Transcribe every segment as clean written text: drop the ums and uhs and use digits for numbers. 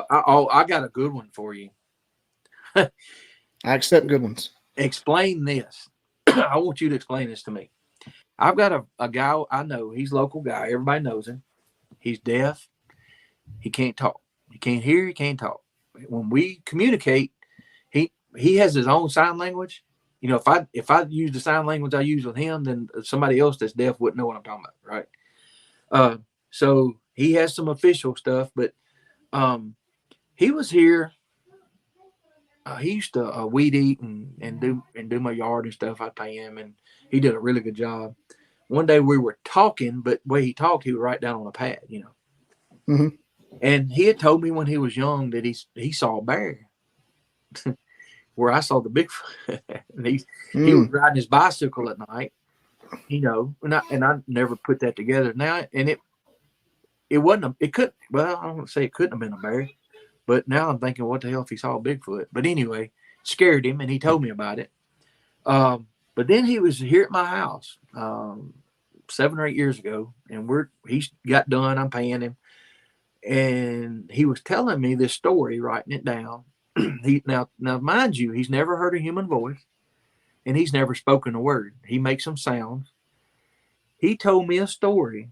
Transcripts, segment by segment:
I got a good one for you. I accept good ones. Explain this. I want you to explain this to me. I've got a guy I know. He's a local guy. Everybody knows him. He's deaf. He can't talk. He can't hear. He can't talk. When we communicate, he has his own sign language. You know, if I use the sign language I use with him, then somebody else that's deaf wouldn't know what I'm talking about, right? So he has some official stuff, but he was here. He used to weed eat and do my yard and stuff. I'd pay him, and he did a really good job. One day we were talking, but the way he talked, he would write down on a pad, you know. Mm-hmm. And he had told me when he was young that he saw a bear, where I saw the Bigfoot. And he was riding his bicycle at night, you know, and I never put that together. Now, and it wasn't it could well I don't want to say it couldn't have been a bear, but now I'm thinking, what the hell if he saw a Bigfoot? But anyway, scared him, and he told me about it. But then he was here at my house 7 or 8 years ago, and he's got done. I'm paying him, and he was telling me this story, writing it down. Now, mind you, he's never heard a human voice, and he's never spoken a word. He makes some sounds. He told me a story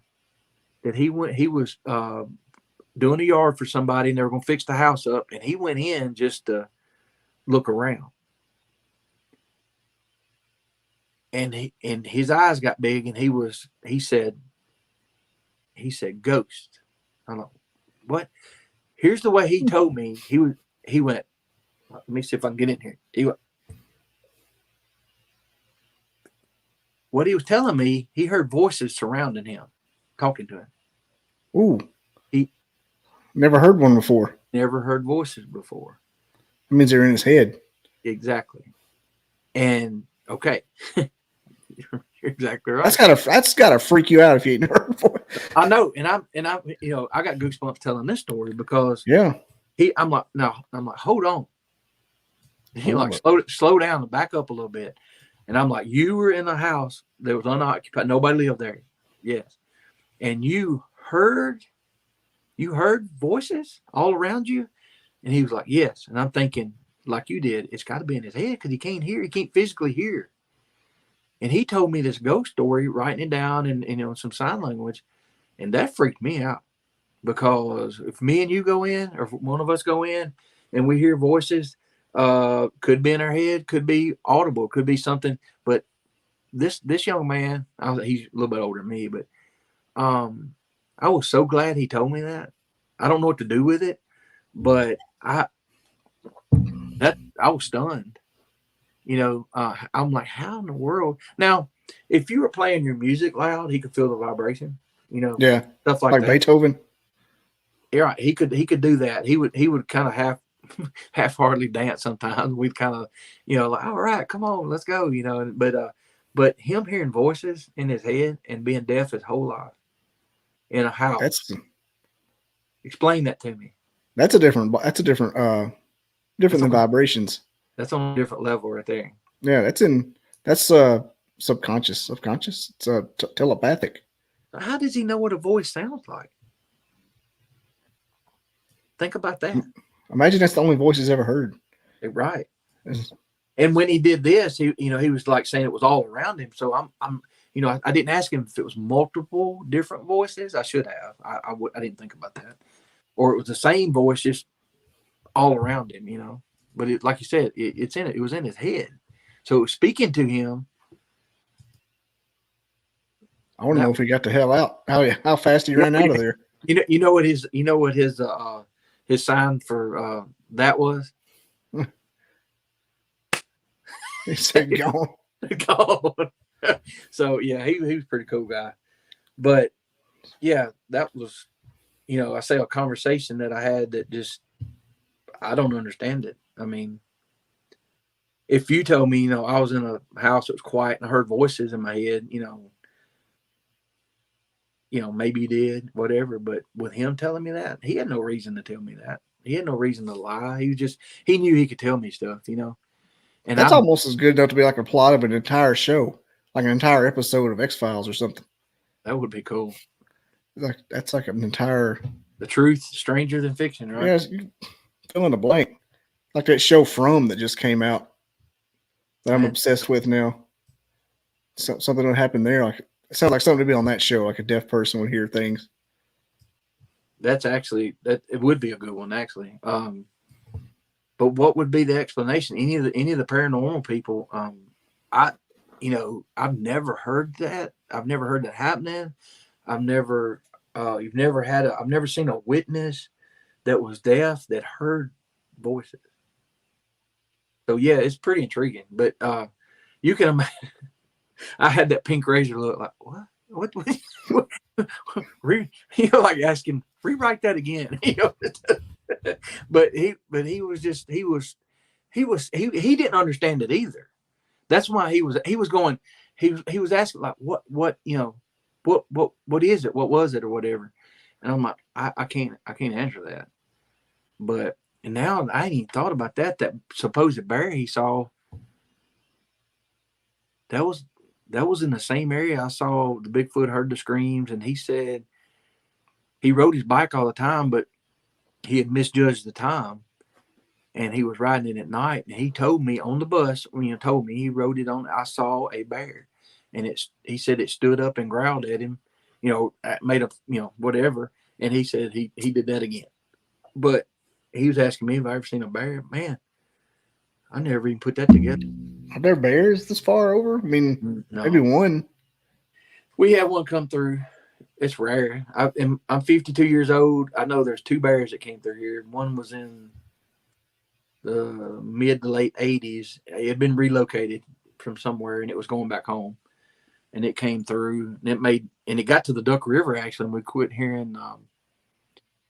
that he was doing a yard for somebody, and they were going to fix the house up, and he went in just to look around. And his eyes got big, and he said ghost. I'm like, what? Here's the way he told me. He went, let me see if I can get in here. He went, what he was telling me, he heard voices surrounding him, talking to him. Ooh. He never heard one before. Never heard voices before. That means they're in his head. Exactly. And okay. You're exactly right. That's gotta freak you out if you ain't heard before. I know, and I you know, I got goosebumps telling this story because I'm like, hold on. He like slow down and back up a little bit. And I'm like, you were in a house that was unoccupied, nobody lived there. Yes. And you heard voices all around you? And he was like, yes. And I'm thinking, like you did, it's got to be in his head because he can't hear. He can't physically hear. And he told me this ghost story, writing it down in, you know, some sign language. And that freaked me out because if me and you go in, or if one of us go in and we hear voices, could be in our head, could be audible, could be something. But this young man, he's a little bit older than me, but I was so glad he told me that. I don't know what to do with it, but I was stunned. You know, I'm like, how in the world? Now, if you were playing your music loud, he could feel the vibration. You know, stuff like that. Beethoven. Yeah, he could do that. He would kind of half-heartedly dance sometimes. We'd kind of, you know, like, all right, come on, let's go. You know, but him hearing voices in his head and being deaf his whole life in a house. Explain that to me. That's a different than vibrations. That's on a different level right there. Yeah, that's subconscious. It's telepathic. How does he know what a voice sounds like? Think about that. Imagine that's the only voice he's ever heard. Right. And when he did this, he was like saying it was all around him. So I'm I didn't ask him if it was multiple different voices. I should have. I didn't think about that. Or it was the same voice, just all around him, you know. But it, like you said, it was in his head. So it was speaking to him. I want to know if he got the hell out. How fast he ran out of there. You know what his sign for that was? He said gone. Gone. So yeah, he was a pretty cool guy. But yeah, that was, I say a conversation that I had that just, I don't understand it. I mean, if you told me, I was in a house that was quiet and I heard voices in my head, maybe you did, whatever. But with him telling me that, he had no reason to tell me that. He had no reason to lie. He knew he could tell me stuff, And that's almost as good enough to be like a plot of an entire show, like an entire episode of X-Files or something. That would be cool. That's like an entire The truth, stranger than fiction, right? Yeah, you fill in the blank. Like that show From that just came out that I'm Man, obsessed with now. Something would happen there. Like it sounds like something to be on that show. Like a deaf person would hear things. that's actually that it would be a good one actually. But what would be the explanation? Any of the paranormal people? I've never heard that. I've never heard that happening. I've never. I've never seen a witness that was deaf that heard voices. So yeah, it's pretty intriguing. But you can imagine. I had that pink razor look like what? What? Like asking, rewrite that again. But he didn't understand it either. That's why he was going. He was asking like what is it? What was it or whatever? And I'm like I can't answer that. But and now I ain't even thought about that. That supposed bear he saw. That was in the same area I saw the Bigfoot, heard the screams, and he said he rode his bike all the time, but he had misjudged the time, and he was riding it at night. And he told me on the bus when he told me he rode it on. I saw a bear, and he said it stood up and growled at him, made a whatever. And he said he did that again, but he was asking me if I ever seen a bear. Man, I never even put that together. Are there bears this far over? I mean, No. maybe one. We had one come through. It's rare. I'm 52 years old. I know there's 2 bears that came through here. One was in the mid to late 80s. It had been relocated from somewhere, and it was going back home. And it came through, and it got to the Duck River actually, and we quit hearing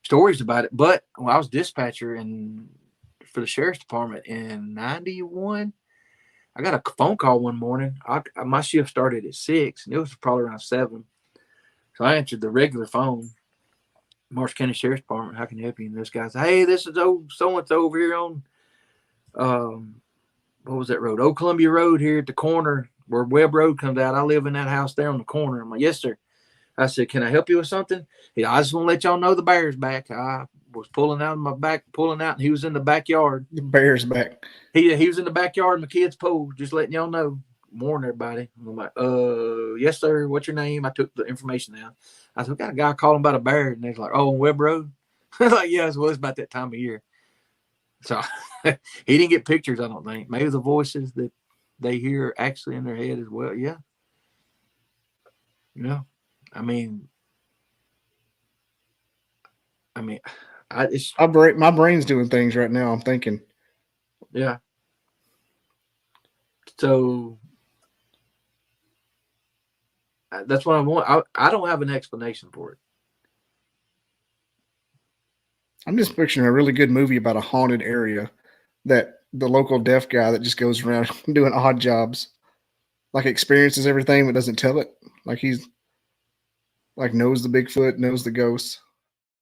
stories about it. But when I was dispatcher for the sheriff's department in '91, I got a phone call one morning. My shift started at 6, and it was probably around 7. So I answered the regular phone. Marshall County Sheriff's Department, how can I help you? And this guy said, hey, this is old so-and-so over here on, what was that road? Old Columbia Road here at the corner where Webb Road comes out. I live in that house there on the corner. I'm like, yes, sir. I said, can I help you with something? I just want to let y'all know the bear's back. I was pulling out, and he was in the backyard. The bear's back. He was in the backyard in my kid's pool, just letting y'all know. Warn everybody. I'm like, yes, sir. What's your name? I took the information down. I said, we got a guy calling about a bear. And they're like, oh, on Webb Road? I was like, yeah, it was about that time of year. So he didn't get pictures, I don't think. Maybe the voices that they hear actually in their head as well. Yeah. I mean, my brain's doing things right now. I'm thinking. Yeah. So that's what I want. I don't have an explanation for it. I'm just picturing a really good movie about a haunted area that the local deaf guy that just goes around doing odd jobs, like experiences everything but doesn't tell it. Like he's like knows the Bigfoot, knows the ghosts.